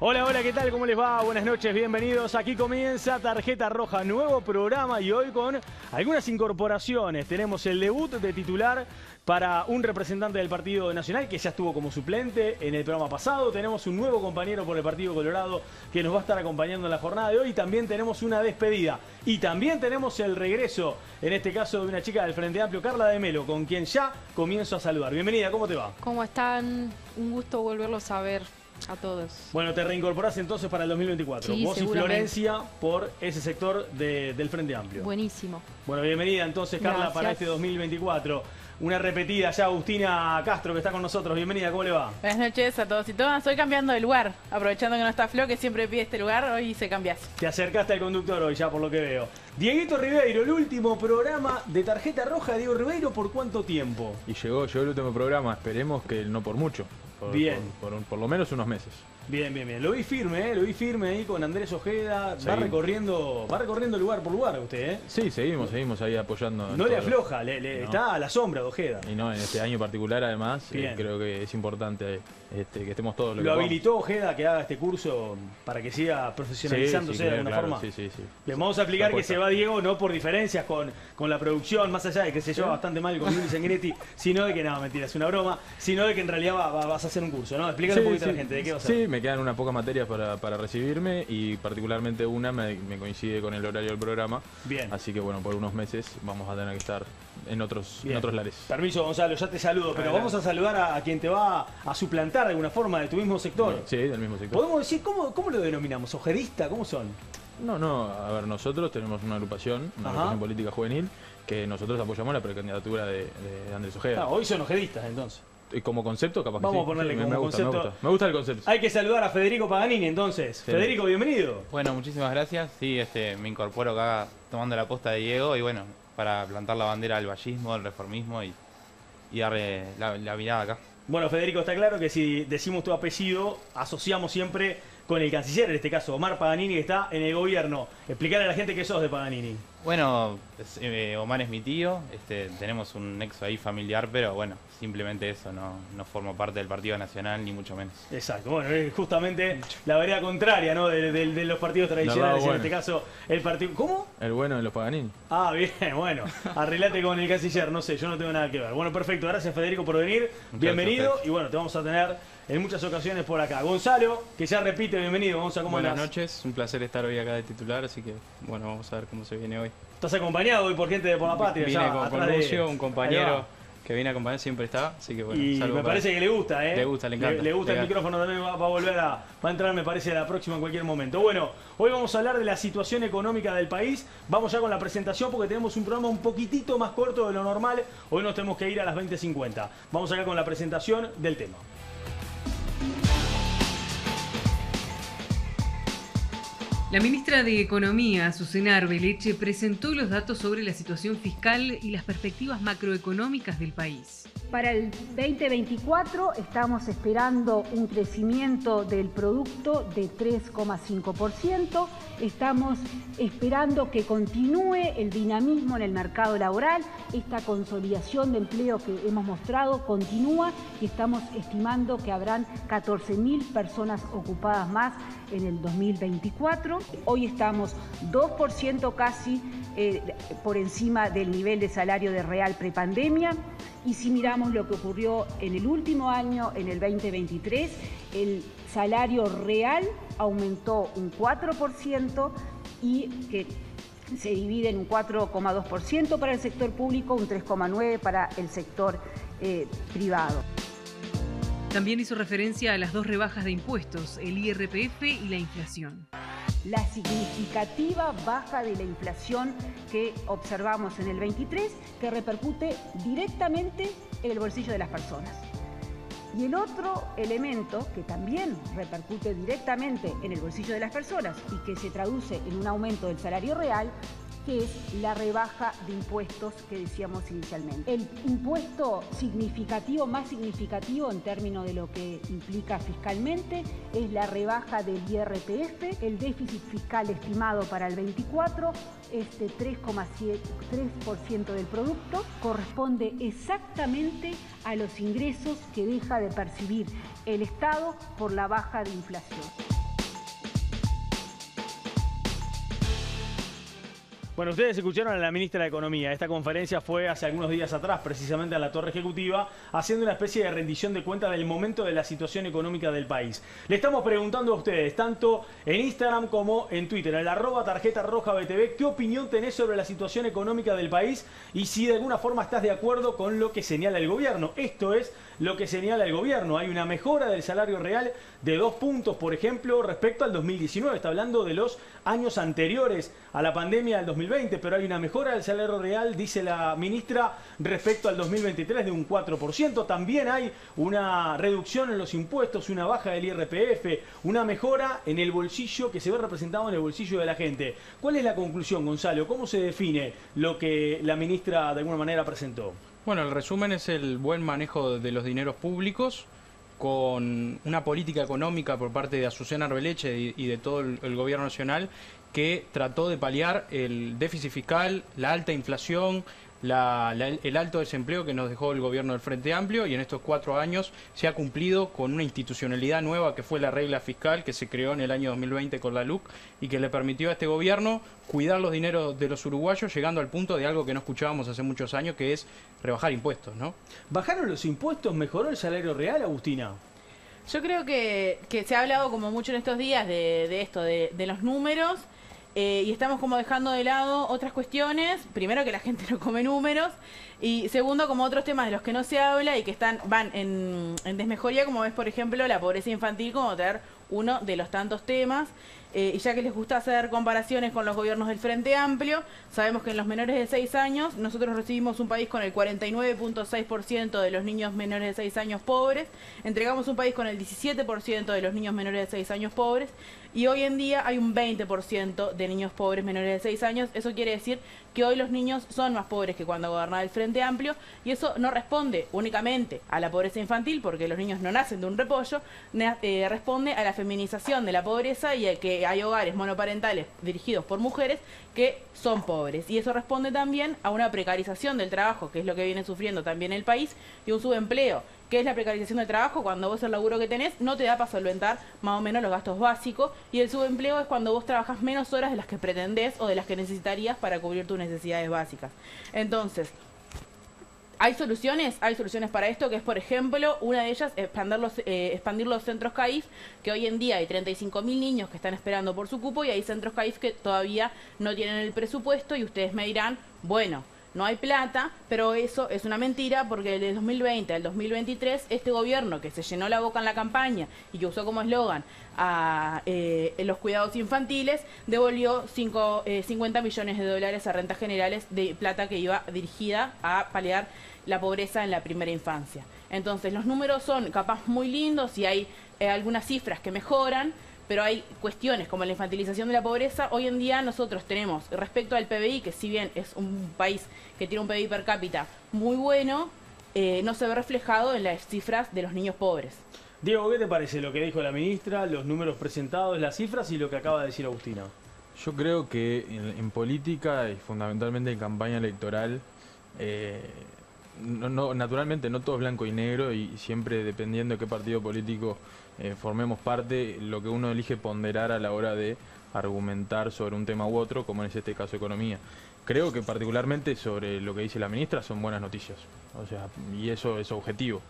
Hola, hola, ¿qué tal? ¿Cómo les va? Buenas noches, bienvenidos. Aquí comienza Tarjeta Roja, nuevo programa y hoy con algunas incorporaciones. Tenemos el debut de titular para un representante del Partido Nacional que ya estuvo como suplente en el programa pasado. Tenemos un nuevo compañero por el Partido Colorado que nos va a estar acompañando en la jornada de hoy. También tenemos una despedida y también tenemos el regreso, en este caso de una chica del Frente Amplio, Carla de Melo, con quien ya comienzo a saludar. Bienvenida, ¿cómo te va? ¿Cómo están? Un gusto volverlos a ver. A todos. Bueno, te reincorporás entonces para el 2024. Sí, vos y Florencia por ese sector del Frente Amplio. Buenísimo. Bueno, bienvenida entonces, Carla, gracias. Para este 2024. Una repetida ya, Agustina Castro, que está con nosotros. Bienvenida, ¿cómo le va? Buenas noches a todos y todas. Estoy cambiando de lugar, aprovechando que no está Flo, que siempre pide este lugar, hoy se cambias. Te acercaste al conductor hoy, ya por lo que veo. Dieguito Ribeiro, el último programa de Tarjeta Roja. Diego Ribeiro, ¿por cuánto tiempo? Y llegó el último programa, esperemos que no por mucho. Bien. Por lo menos unos meses. Bien, bien, bien. Lo vi firme ahí con Andrés Ojeda. Va recorriendo lugar por lugar usted, ¿eh? Sí, seguimos ahí apoyando. No le afloja, no. Está a la sombra de Ojeda. Y no, en este año particular además, creo que es importante que estemos todos lo habilitó Ojeda que haga este curso para que siga profesionalizándose de alguna forma. Sí. Bien, vamos a explicar que se va Diego no por diferencias con la producción, más allá de que se lleva bastante mal con Luis Sanguinetti, sino de que, no, mentira, es una broma, sino de que en realidad vas a hacer un curso, ¿no? Explícale un poquito a la gente de qué va a ser. Sí, me quedan unas pocas materias para recibirme y particularmente una me coincide con el horario del programa. Bien. Así que bueno, por unos meses vamos a tener que estar en otros lares. Permiso, Gonzalo, ya te saludo, pero vamos a saludar a quien te va a suplantar de alguna forma de tu mismo sector. Sí, del mismo sector. ¿Podemos decir cómo lo denominamos? ¿Ojedista? ¿Cómo son? No, a ver, nosotros tenemos una agrupación política juvenil que nosotros apoyamos la precandidatura de Andrés Ojeda. Hoy son ojedistas entonces. Como concepto, capaz vamos que sí. A ponerle como concepto. Me gusta el concepto. Hay que saludar a Federico Paganini entonces. Sí. Federico, bienvenido. Bueno, muchísimas gracias. Sí, me incorporo acá tomando la posta de Diego y bueno, para plantar la bandera del vallismo, del reformismo y darle la mirada acá. Bueno, Federico, está claro que si decimos tu apellido, asociamos siempre con el canciller, en este caso Omar Paganini, que está en el gobierno. Explicarle a la gente qué sos de Paganini. Bueno, Omar es mi tío, tenemos un nexo ahí familiar, pero bueno, simplemente eso, no formo parte del Partido Nacional, ni mucho menos. Exacto, bueno, es justamente la vereda contraria, ¿no? de los partidos tradicionales, en este caso el partido... ¿Cómo? El bueno de los Paganini. Ah, bien, bueno, arreglate con el canciller, no sé, yo no tengo nada que ver. Bueno, perfecto, gracias Federico por venir, bienvenido y bueno, te vamos a tener en muchas ocasiones por acá. Gonzalo, que ya repite, bienvenido, Gonzalo, ¿cómo andás? Buenas noches, un placer estar hoy acá de titular, así que bueno, vamos a ver cómo se viene hoy. ¿Estás acompañado hoy por gente de Por la Patria? Vine con Lucio, un compañero que viene a acompañar, siempre está, así que bueno. Y me parece que le gusta, ¿eh? Le gusta, le encanta. Le gusta el micrófono también, va a volver va a entrar, me parece, la próxima en cualquier momento. Bueno, hoy vamos a hablar de la situación económica del país. Vamos ya con la presentación porque tenemos un programa un poquitito más corto de lo normal. Hoy nos tenemos que ir a las 20:50. Vamos acá con la presentación del tema. La ministra de Economía, Susana Arbeleche, presentó los datos sobre la situación fiscal y las perspectivas macroeconómicas del país. Para el 2024 estamos esperando un crecimiento del producto de 3,5%. Estamos esperando que continúe el dinamismo en el mercado laboral. Esta consolidación de empleo que hemos mostrado continúa y estamos estimando que habrán 14.000 personas ocupadas más en el 2024. Hoy estamos 2% casi por encima del nivel de salario de real prepandemia. Y si miramos lo que ocurrió en el último año, en el 2023, el salario real aumentó un 4% y que se divide en un 4,2% para el sector público, un 3,9% para el sector privado. También hizo referencia a las dos rebajas de impuestos, el IRPF y la inflación. La significativa baja de la inflación que observamos en el 23, que repercute directamente en el bolsillo de las personas. Y el otro elemento que también repercute directamente en el bolsillo de las personas y que se traduce en un aumento del salario real, que es la rebaja de impuestos que decíamos inicialmente. El impuesto significativo, más significativo en términos de lo que implica fiscalmente, es la rebaja del IRPF. El déficit fiscal estimado para el 24 es de 3,3% del producto, corresponde exactamente a los ingresos que deja de percibir el Estado por la baja de inflación. Bueno, ustedes escucharon a la ministra de Economía. Esta conferencia fue hace algunos días atrás, precisamente a la Torre Ejecutiva, haciendo una especie de rendición de cuentas del momento de la situación económica del país. Le estamos preguntando a ustedes, tanto en Instagram como en Twitter, en el @tarjetarrojabtv, ¿qué opinión tenés sobre la situación económica del país y si de alguna forma estás de acuerdo con lo que señala el gobierno? Esto es lo que señala el gobierno. Hay una mejora del salario real de 2 puntos, por ejemplo, respecto al 2019. Está hablando de los años anteriores a la pandemia del 2020, pero hay una mejora del salario real, dice la ministra, respecto al 2023 de un 4%. También hay una reducción en los impuestos, una baja del IRPF, una mejora en el bolsillo que se ve representado en el bolsillo de la gente. ¿Cuál es la conclusión, Gonzalo? ¿Cómo se define lo que la ministra de alguna manera presentó? Bueno, el resumen es el buen manejo de los dineros públicos, con una política económica por parte de Azucena Arbeleche y de todo el gobierno nacional que trató de paliar el déficit fiscal, la alta inflación, el alto desempleo que nos dejó el gobierno del Frente Amplio, y en estos 4 años se ha cumplido con una institucionalidad nueva que fue la regla fiscal que se creó en el año 2020 con la LUC y que le permitió a este gobierno cuidar los dineros de los uruguayos, llegando al punto de algo que no escuchábamos hace muchos años, que es rebajar impuestos, ¿no? ¿Bajaron los impuestos? ¿Mejoró el salario real, Agustina? Yo creo que se ha hablado como mucho en estos días de esto, de los números, y estamos como dejando de lado otras cuestiones. Primero, que la gente no come números, y segundo, como otros temas de los que no se habla y que van en desmejoría, como ves, por ejemplo, la pobreza infantil, como traer uno de los tantos temas. Y ya que les gusta hacer comparaciones con los gobiernos del Frente Amplio, sabemos que en los menores de 6 años nosotros recibimos un país con el 49.6% de los niños menores de 6 años pobres, entregamos un país con el 17% de los niños menores de 6 años pobres, y hoy en día hay un 20% de niños pobres menores de 6 años. Eso quiere decir que hoy los niños son más pobres que cuando gobernaba el Frente Amplio, y eso no responde únicamente a la pobreza infantil, porque los niños no nacen de un repollo, responde a la feminización de la pobreza y a que hay hogares monoparentales dirigidos por mujeres que son pobres, y eso responde también a una precarización del trabajo, que es lo que viene sufriendo también el país, y un subempleo. ¿Qué es la precarización del trabajo? Cuando vos el laburo que tenés no te da para solventar más o menos los gastos básicos, y el subempleo es cuando vos trabajás menos horas de las que pretendés o de las que necesitarías para cubrir tus necesidades básicas. Entonces, ¿hay soluciones? Hay soluciones para esto, que es, por ejemplo, una de ellas, expandir los centros CAIF, que hoy en día hay 35.000 niños que están esperando por su cupo, y hay centros CAIF que todavía no tienen el presupuesto, y ustedes me dirán, bueno, no hay plata, pero eso es una mentira, porque desde 2020 al 2023 este gobierno, que se llenó la boca en la campaña y que usó como eslogan a los cuidados infantiles, devolvió 50 millones de dólares a rentas generales de plata que iba dirigida a paliar la pobreza en la primera infancia. Entonces los números son capaz muy lindos y hay algunas cifras que mejoran, pero hay cuestiones como la infantilización de la pobreza. Hoy en día nosotros tenemos, respecto al PBI, que si bien es un país que tiene un PBI per cápita muy bueno, no se ve reflejado en las cifras de los niños pobres. Diego, ¿qué te parece lo que dijo la ministra, los números presentados, las cifras y lo que acaba de decir Agustina? Yo creo que en política y fundamentalmente en campaña electoral, naturalmente no todo es blanco y negro, y siempre dependiendo de qué partido político formemos parte, lo que uno elige ponderar a la hora de argumentar sobre un tema u otro, como es este caso economía. Creo que particularmente sobre lo que dice la ministra son buenas noticias, o sea, y eso es objetivo.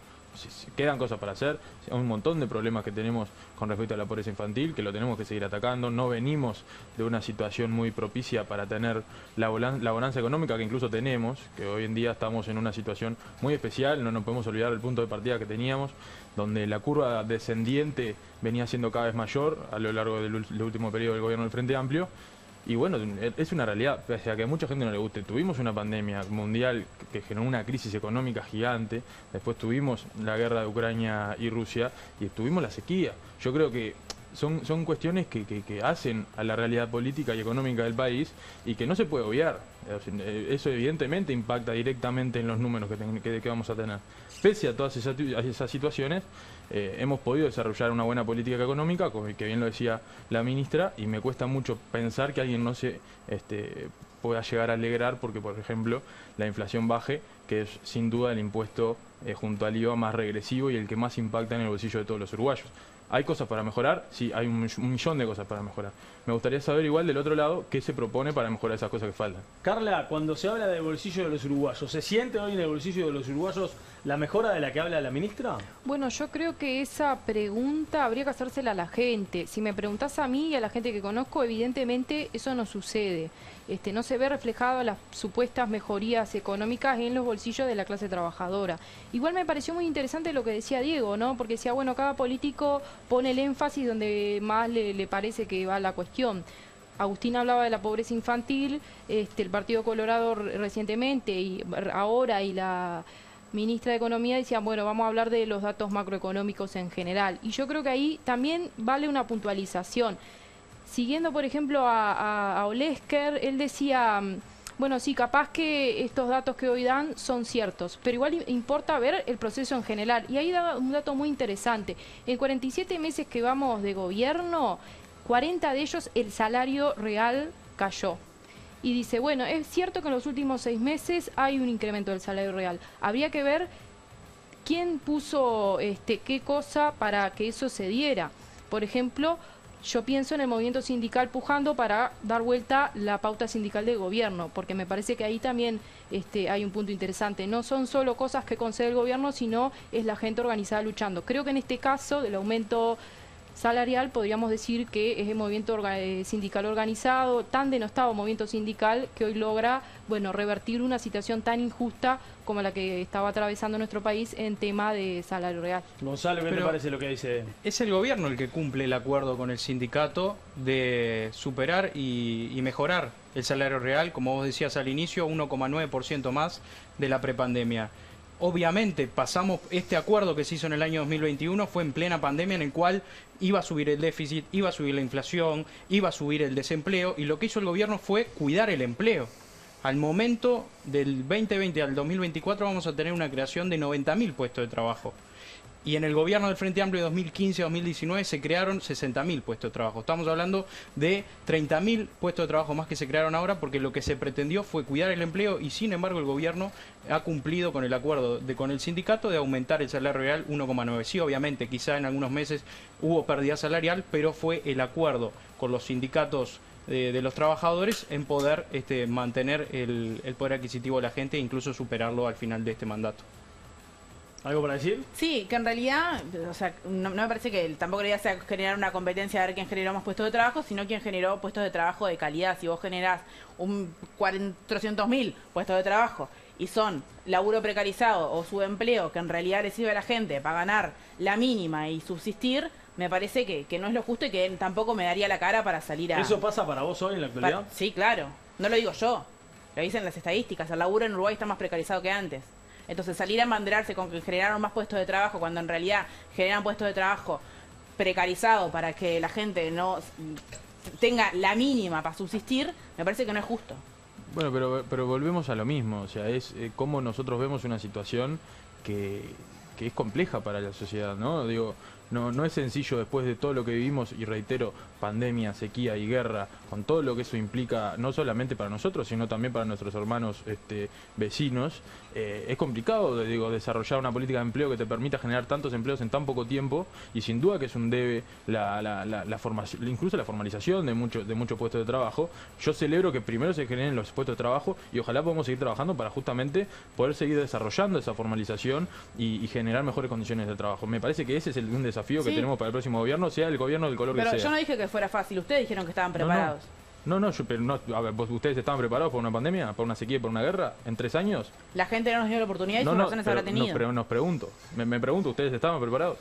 Quedan cosas para hacer, un montón de problemas que tenemos con respecto a la pobreza infantil, que lo tenemos que seguir atacando. No venimos de una situación muy propicia para tener la bonanza económica que incluso tenemos, que hoy en día estamos en una situación muy especial. No nos podemos olvidar del punto de partida que teníamos, donde la curva descendiente venía siendo cada vez mayor a lo largo del último periodo del gobierno del Frente Amplio. Y bueno, es una realidad, pese a que a mucha gente no le guste. Tuvimos una pandemia mundial que generó una crisis económica gigante, después tuvimos la guerra de Ucrania y Rusia, y tuvimos la sequía. Yo creo que son cuestiones que hacen a la realidad política y económica del país y que no se puede obviar. Eso evidentemente impacta directamente en los números que vamos a tener. Pese a todas esas situaciones, hemos podido desarrollar una buena política económica, que bien lo decía la ministra, y me cuesta mucho pensar que alguien no se pueda llegar a alegrar porque, por ejemplo, la inflación baje, que es sin duda el impuesto junto al IVA más regresivo y el que más impacta en el bolsillo de todos los uruguayos. ¿Hay cosas para mejorar? Sí, hay un millón de cosas para mejorar. Me gustaría saber igual del otro lado qué se propone para mejorar esas cosas que faltan. Carla, cuando se habla del bolsillo de los uruguayos, ¿se siente hoy en el bolsillo de los uruguayos la mejora de la que habla la ministra? Bueno, yo creo que esa pregunta habría que hacérsela a la gente. Si me preguntás a mí y a la gente que conozco, evidentemente eso no sucede. No se ve reflejado las supuestas mejorías económicas en los bolsillos de la clase trabajadora. Igual me pareció muy interesante lo que decía Diego, ¿no? Porque decía, bueno, cada político pone el énfasis donde más le parece que va la cuestión. Agustín hablaba de la pobreza infantil, el Partido Colorado recientemente y ahora, y la ministra de Economía decían, bueno, vamos a hablar de los datos macroeconómicos en general. Y yo creo que ahí también vale una puntualización. Siguiendo, por ejemplo, a Olesker, él decía, bueno, sí, capaz que estos datos que hoy dan son ciertos, pero igual importa ver el proceso en general. Y ahí da un dato muy interesante. En 47 meses que vamos de gobierno, 40 de ellos el salario real cayó. Y dice, bueno, es cierto que en los últimos 6 meses hay un incremento del salario real. Habría que ver quién puso qué cosa para que eso se diera. Por ejemplo, yo pienso en el movimiento sindical pujando para dar vuelta la pauta sindical del gobierno, porque me parece que ahí también hay un punto interesante. No son solo cosas que concede el gobierno, sino es la gente organizada luchando. Creo que en este caso del aumento salarial podríamos decir que es el movimiento sindical organizado, tan denostado movimiento sindical, que hoy logra, bueno, revertir una situación tan injusta como la que estaba atravesando nuestro país en tema de salario real. Gonzalo, ¿qué te parece lo que dice? Es el gobierno el que cumple el acuerdo con el sindicato de superar y mejorar el salario real, como vos decías al inicio, 1,9% más de la prepandemia. Obviamente pasamos, este acuerdo que se hizo en el año 2021 fue en plena pandemia, en el cual iba a subir el déficit, iba a subir la inflación, iba a subir el desempleo, y lo que hizo el gobierno fue cuidar el empleo. Al momento del 2020 al 2024 vamos a tener una creación de 90.000 puestos de trabajo. Y en el gobierno del Frente Amplio de 2015-2019 se crearon 60.000 puestos de trabajo. Estamos hablando de 30.000 puestos de trabajo más que se crearon ahora, porque lo que se pretendió fue cuidar el empleo, y sin embargo el gobierno ha cumplido con el acuerdo con el sindicato de aumentar el salario real 1,9. Sí, obviamente, quizá en algunos meses hubo pérdida salarial, pero fue el acuerdo con los sindicatos de los trabajadores en poder mantener el poder adquisitivo de la gente e incluso superarlo al final de este mandato. ¿Algo para decir? Sí, que en realidad, o sea, no me parece que tampoco la idea sea generar una competencia a ver quién generó más puestos de trabajo, sino quién generó puestos de trabajo de calidad. Si vos generás 400.000 puestos de trabajo y son laburo precarizado o subempleo que en realidad le sirve a la gente para ganar la mínima y subsistir, me parece que no es lo justo, y que tampoco me daría la cara para salir a... ¿Eso pasa para vos hoy en la actualidad? Sí, claro. No lo digo yo. Lo dicen las estadísticas. El laburo en Uruguay está más precarizado que antes. Entonces salir a embanderarse con que generaron más puestos de trabajo cuando en realidad generan puestos de trabajo precarizados para que la gente no tenga la mínima para subsistir, me parece que no es justo. Bueno, pero volvemos a lo mismo, o sea, es cómo nosotros vemos una situación que es compleja para la sociedad, ¿no? Digo, no es sencillo después de todo lo que vivimos, y reitero, pandemia, sequía y guerra, con todo lo que eso implica, no solamente para nosotros, sino también para nuestros hermanos vecinos. Es complicado, digo, desarrollar una política de empleo que te permita generar tantos empleos en tan poco tiempo, y sin duda que es un debe la formación, incluso la formalización de muchos puestos de trabajo. Yo celebro que primero se generen los puestos de trabajo, y ojalá podamos seguir trabajando para justamente poder seguir desarrollando esa formalización y generar mejores condiciones de trabajo. Me parece que ese es un desafío que tenemos para el próximo gobierno, sea el gobierno del color que sea. Pero yo no dije que fuera fácil, ustedes dijeron que estaban preparados. A ver, ¿ustedes estaban preparados por una pandemia, por una sequía, por una guerra en 3 años? La gente no nos dio la oportunidad y sus razones habrá tenido. Pero nos pregunto, me pregunto, ¿ustedes estaban preparados?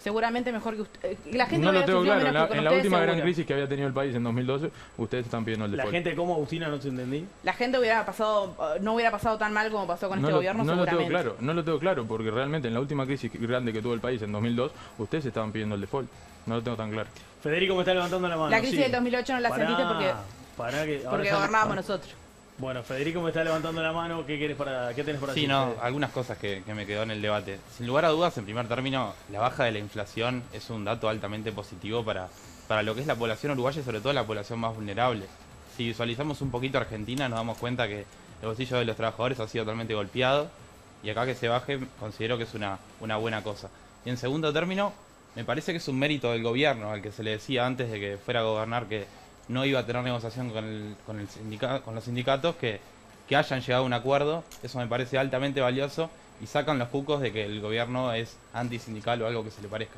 Seguramente mejor que usted. La gente no lo tengo claro. En la última gran seguro. crisis que había tenido el país en 2012, ustedes están pidiendo el default. La gente, ¿cómo, Agustina? No te entendí. La gente no hubiera pasado tan mal como pasó con este gobierno, seguramente. No lo tengo claro, porque realmente en la última crisis grande que tuvo el país en 2002, ustedes estaban pidiendo el default. No lo tengo tan claro. Federico me está levantando la mano. La crisis del 2008 no la sentiste porque gobernábamos nosotros. Bueno, Federico me está levantando la mano. ¿Qué tenés para decir? Sí, algunas cosas que me quedó en el debate. Sin lugar a dudas, en primer término, la baja de la inflación es un dato altamente positivo para lo que es la población uruguaya y sobre todo la población más vulnerable. Si visualizamos un poquito Argentina, nos damos cuenta que el bolsillo de los trabajadores ha sido totalmente golpeado, y acá que se baje considero que es una buena cosa. Y en segundo término, me parece que es un mérito del gobierno, al que se le decía antes de que fuera a gobernar que no iba a tener negociación con los sindicatos, que hayan llegado a un acuerdo. Eso me parece altamente valioso y sacan los cucos de que el gobierno es antisindical o algo que se le parezca.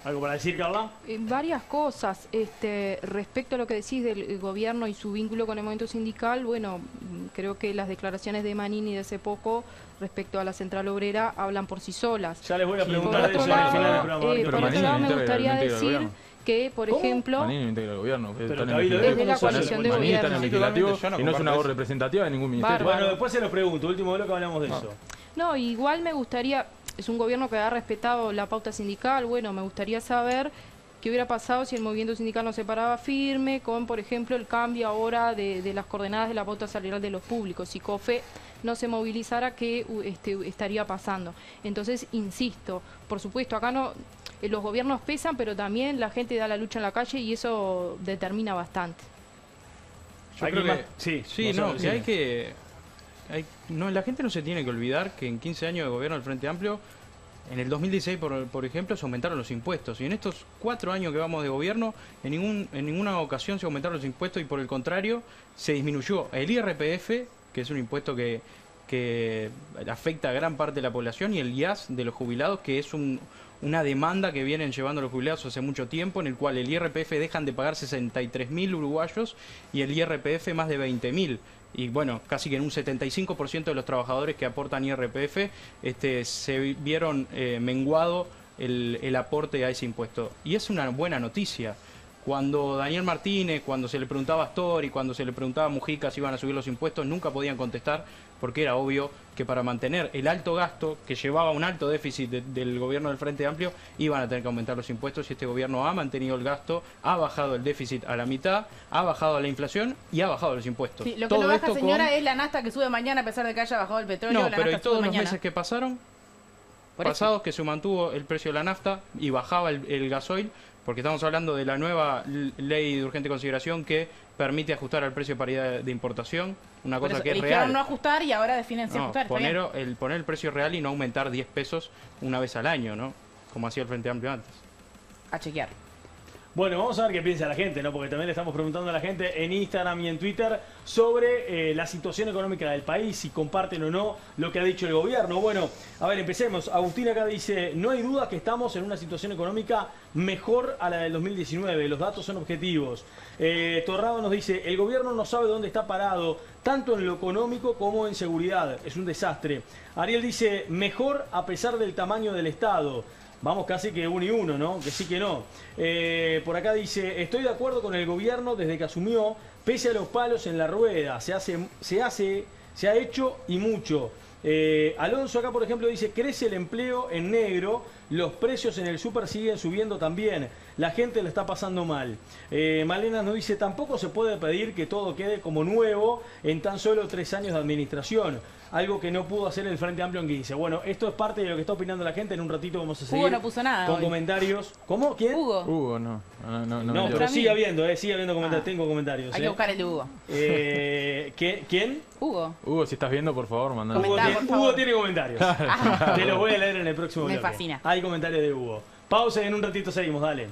¿Algo para decir, Carla? Varias cosas. Respecto a lo que decís del gobierno y su vínculo con el movimiento sindical, bueno, creo que las declaraciones de Manini de hace poco respecto a la Central Obrera hablan por sí solas. Ya les voy a preguntar Por de eso otro al final del lado, programa. por otro lado me gustaría decir que, por ejemplo... Manini no integra el gobierno. Pero Está en Cabildo el es de la coalición de Manini está en gobierno. el legislativo Sí, yo no y no es una comparto voz eso. representativa de ningún ministerio. Bueno, después se los pregunto. Último bloque hablamos de eso. No, igual me gustaría, es un gobierno que ha respetado la pauta sindical, bueno, me gustaría saber qué hubiera pasado si el movimiento sindical no se paraba firme con, por ejemplo, el cambio ahora de las coordenadas de la pauta salarial de los públicos. Si COFE no se movilizara, ¿qué estaría pasando? Entonces, insisto, por supuesto, acá no los gobiernos pesan, pero también la gente da la lucha en la calle y eso determina bastante. Yo ¿Hay creo más? que Sí, no, sí. que hay que... la gente no se tiene que olvidar que en 15 años de gobierno del Frente Amplio, en el 2016, por ejemplo, se aumentaron los impuestos. Y en estos 4 años que vamos de gobierno, en ninguna ocasión se aumentaron los impuestos y por el contrario, se disminuyó el IRPF, que es un impuesto que afecta a gran parte de la población, y el IAS de los jubilados, que es una demanda que vienen llevando los jubilados hace mucho tiempo, en el cual el IRPF dejan de pagar 63.000 uruguayos y el IRPF más de 20.000. Y bueno, casi que en un 75% de los trabajadores que aportan IRPF se vieron menguado el aporte a ese impuesto. Y es una buena noticia. Cuando Daniel Martínez, cuando se le preguntaba a Astor y cuando se le preguntaba a Mujica si iban a subir los impuestos, nunca podían contestar porque era obvio que para mantener el alto gasto que llevaba un alto déficit del gobierno del Frente Amplio iban a tener que aumentar los impuestos, y este gobierno ha mantenido el gasto, ha bajado el déficit a la mitad, ha bajado la inflación y ha bajado los impuestos. Sí, lo que no baja, señora, es la nafta que sube mañana a pesar de que haya bajado el petróleo. No, la pero ¿y nafta todos sube los mañana. meses que pasaron? Por eso. Pasados que se mantuvo el precio de la nafta y bajaba el gasoil, porque estamos hablando de la nueva ley de urgente consideración que permite ajustar al precio de paridad de importación, una Por cosa eso, que es eligieron real. no ajustar y ahora definen si No, ajustar. está bien. poner el precio real y no aumentar 10 pesos una vez al año, ¿no? Como hacía el Frente Amplio antes. A chequear. Bueno, vamos a ver qué piensa la gente, ¿no? Porque también le estamos preguntando a la gente en Instagram y en Twitter sobre la situación económica del país, si comparten o no lo que ha dicho el gobierno. Bueno, a ver, empecemos. Agustín acá dice, no hay duda que estamos en una situación económica mejor a la del 2019, los datos son objetivos. Torrado nos dice, el gobierno no sabe dónde está parado, tanto en lo económico como en seguridad, es un desastre. Ariel dice, mejor a pesar del tamaño del Estado. Vamos casi que uno y uno, ¿no? Que sí que no. Por acá dice, estoy de acuerdo con el gobierno desde que asumió, pese a los palos en la rueda. Se ha hecho y mucho. Alonso acá, por ejemplo, dice, crece el empleo en negro, los precios en el súper siguen subiendo también, la gente le está pasando mal. Malena nos dice, tampoco se puede pedir que todo quede como nuevo en tan solo 3 años de administración, algo que no pudo hacer el Frente Amplio en 15. Bueno, esto es parte de lo que está opinando la gente, en un ratito vamos a seguir Hugo no puso nada con hoy. comentarios. ¿Cómo? ¿Quién? Hugo. Hugo, no. No, pero sigue habiendo comentarios, tengo comentarios. Hay que buscar el de Hugo. ¿Quién? Hugo. Hugo, si estás viendo, por favor, mandame. Hugo, Comentá, por favor. Hugo tiene comentarios. Te los voy a leer en el próximo Me bloque. fascina. Hay comentarios de Hugo. Pausa y en un ratito seguimos, dale.